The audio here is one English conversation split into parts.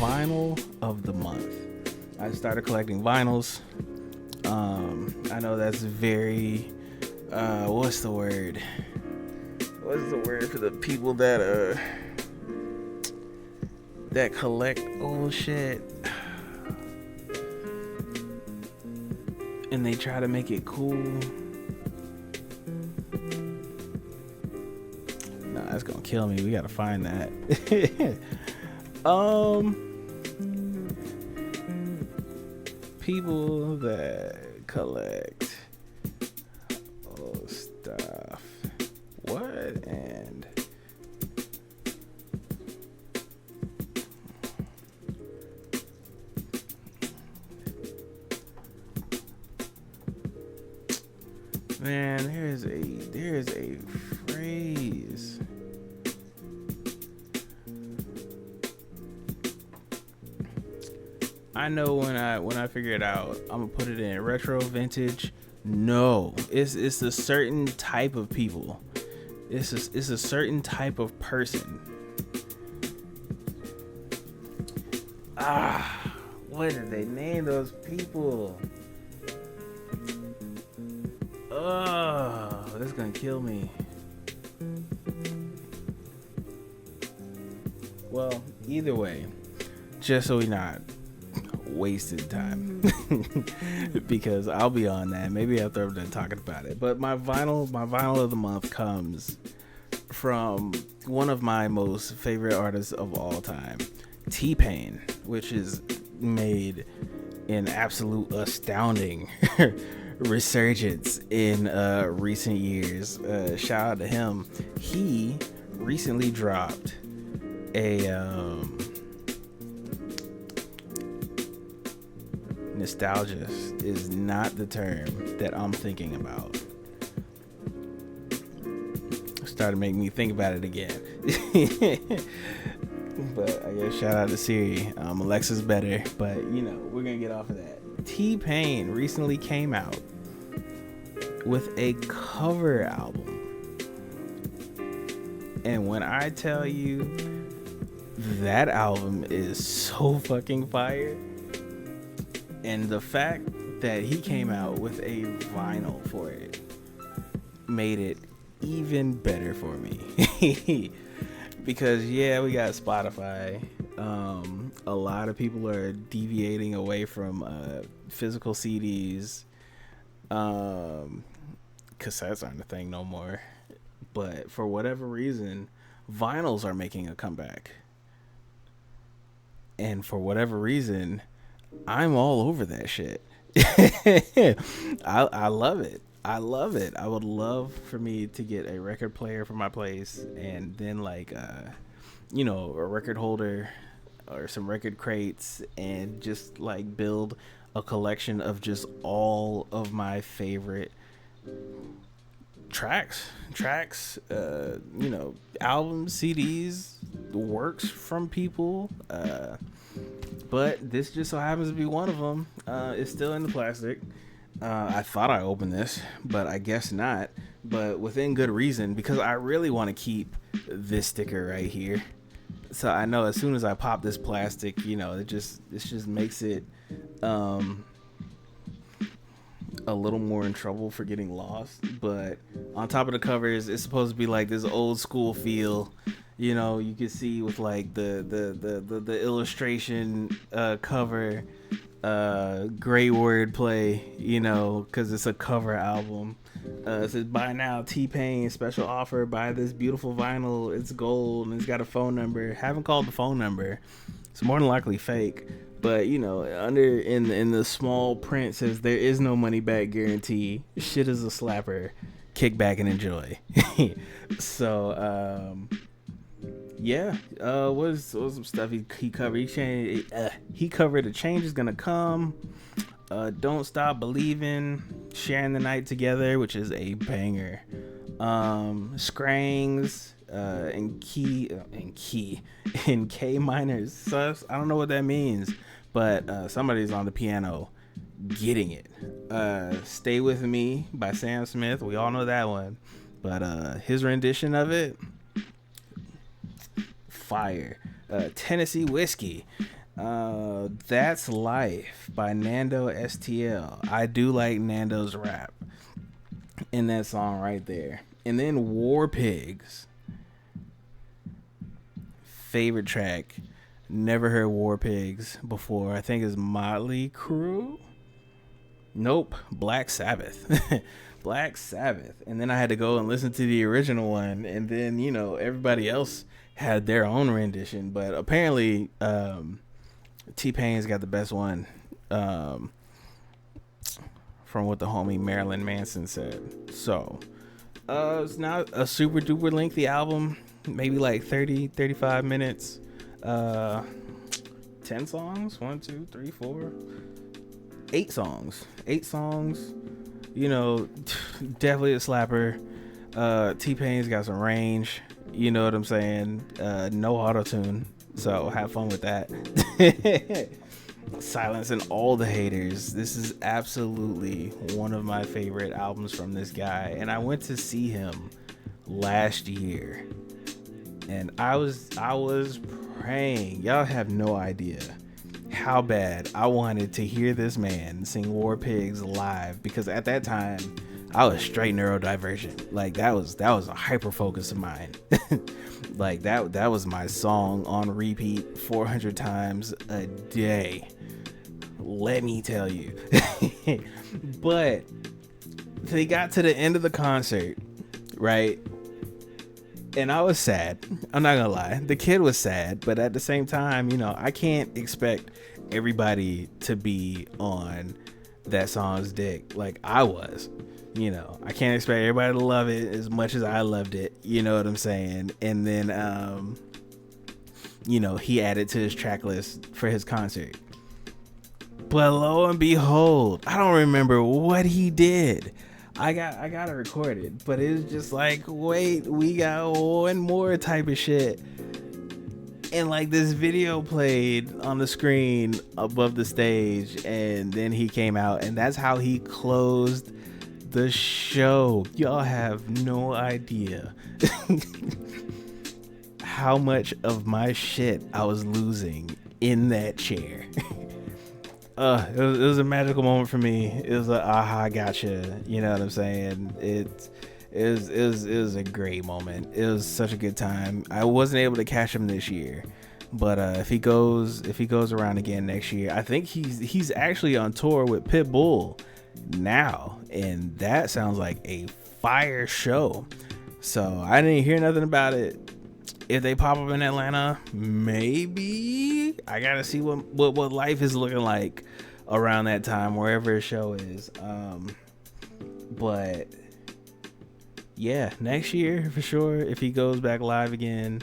vinyl of the month. I started collecting vinyls. I know that's very what's the word? What's the word for the people that collect old shit and they try to make it cool? No, that's gonna kill me. We gotta find that. People that collect old stuff. What? And man, there's a phrase. I know when I figure it out, I'm gonna put it in retro, vintage. No, it's a certain type of people. It's a certain type of person. What did they name those people? Oh, that's gonna kill me. Well, either way, just so we not wasted time, because I'll be on that. Maybe after I'm done talking about it. But my vinyl of the month comes from one of my most favorite artists of all time, T-Pain, which is made an absolute astounding resurgence in recent years. Shout out to him. He recently dropped a nostalgia is not the term that I'm thinking about. Started making me think about it again. But I guess shout out to Siri. Alexa's better, but you know, we're gonna get off of that. T-Pain recently came out with a cover album. And when I tell you that album is so fucking fire, and the fact that he came out with a vinyl for it made it even better for me. Because yeah, we got Spotify. A lot of people are deviating away from physical CDs. Cassettes aren't a thing no more. But for whatever reason, vinyls are making a comeback. And for whatever reason, I'm all over that shit. I love it. I love it. I would love for me to get a record player for my place, and then like a record holder or some record crates, and just like build a collection of just all of my favorite tracks, albums, CDs, works from people. But this just so happens to be one of them. It's still in the plastic. I thought I opened this, but I guess not. But within good reason, because I really want to keep this sticker right here. So I know as soon as I pop this plastic, it just makes it a little more in trouble for getting lost. But on top of the covers, it's supposed to be like this old school feel. You can see with like the illustration cover, great wordplay, because it's a cover album. It says buy now, T-Pain special offer, buy this beautiful vinyl, it's gold, and it's got a phone number. Haven't called the phone number. It's more than likely fake. But under in the small print says there is no money back guarantee. Shit is a slapper. Kick back and enjoy. So yeah, what was some stuff he covered? He covered "A Change Is Gonna Come," "Don't Stop Believing," "Sharing the Night Together," which is a banger. Scrangs, in K minor sus. I don't know what that means, but somebody's on the piano getting it. "Stay With Me" by Sam Smith. We all know that one, but his rendition of it, fire. Tennessee Whiskey, That's Life by Nando STL. I do like Nando's rap in that song right there. And then War Pigs, favorite track. Never heard War Pigs before. I think it's Motley Crue. Nope, Black Sabbath. Black Sabbath. And then I had to go and listen to the original one, and then everybody else had their own rendition, but apparently T-Pain's got the best one, from what the homie Marilyn Manson said. So it's not a super duper lengthy album, maybe like 35 minutes. 10 songs, 1 2 3 4 8 songs, definitely a slapper. T-Pain's got some range, you know what I'm saying. No auto-tune, so have fun with that. Silencing all the haters. This is absolutely one of my favorite albums from this guy, and I went to see him last year, and I was praying. Y'all have no idea how bad I wanted to hear this man sing War Pigs live, because at that time I was straight neurodivergent. Like that was a hyper focus of mine. Like that was my song on repeat 400 times a day. Let me tell you. But they got to the end of the concert, right? And I was sad. I'm not gonna lie. The kid was sad, but at the same time, I can't expect everybody to be on that song's dick like I was. I can't expect everybody to love it as much as I loved it. You know what I'm saying? And then, he added to his track list for his concert. But lo and behold, I don't remember what he did. I got it recorded, but it was just like, wait, we got one more type of shit. And like this video played on the screen above the stage, and then he came out, and that's how he closed the show. Y'all have no idea how much of my shit I was losing in that chair. It was a magical moment for me. It was a aha, gotcha. You know what I'm saying? It was a great moment. It was such a good time. I wasn't able to catch him this year, but if he goes around again next year, I think he's actually on tour with Pitbull now, and that sounds like a fire show. So I didn't hear nothing about it. If they pop up in Atlanta, maybe I gotta see what life is looking like around that time, wherever his show is. But yeah, next year for sure. If he goes back live again,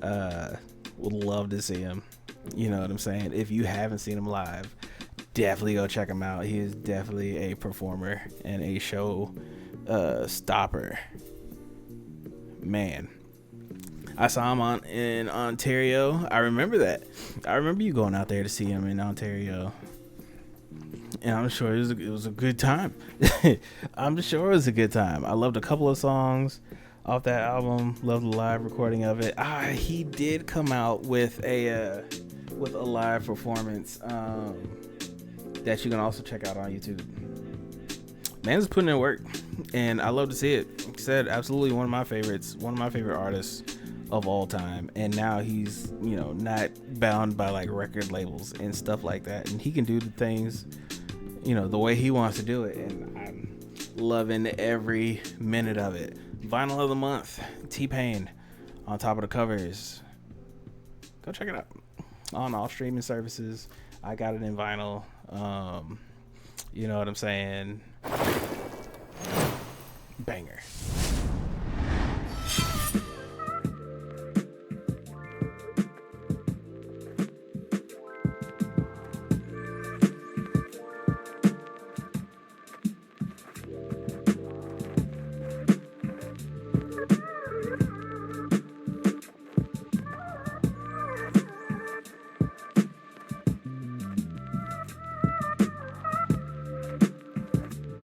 would love to see him. You know what I'm saying? If you haven't seen him live, definitely go check him out. He is definitely a performer and a show stopper. Man, I saw him in Ontario. I remember that. I remember you going out there to see him in Ontario, and I'm sure it was a good time. I'm sure it was a good time. I loved a couple of songs off that album. Loved the live recording of it. He did come out with a live performance that you can also check out on YouTube. Man's putting in work, and I love to see it. Like I said, absolutely one of my favorites, one of my favorite artists of all time. And now he's, not bound by like record labels and stuff like that, and he can do the things, the way he wants to do it, and I'm loving every minute of it. Vinyl of the month, T-Pain, On Top of the Covers. Go check it out on all streaming services. I got it in vinyl. You know what I'm saying? Banger.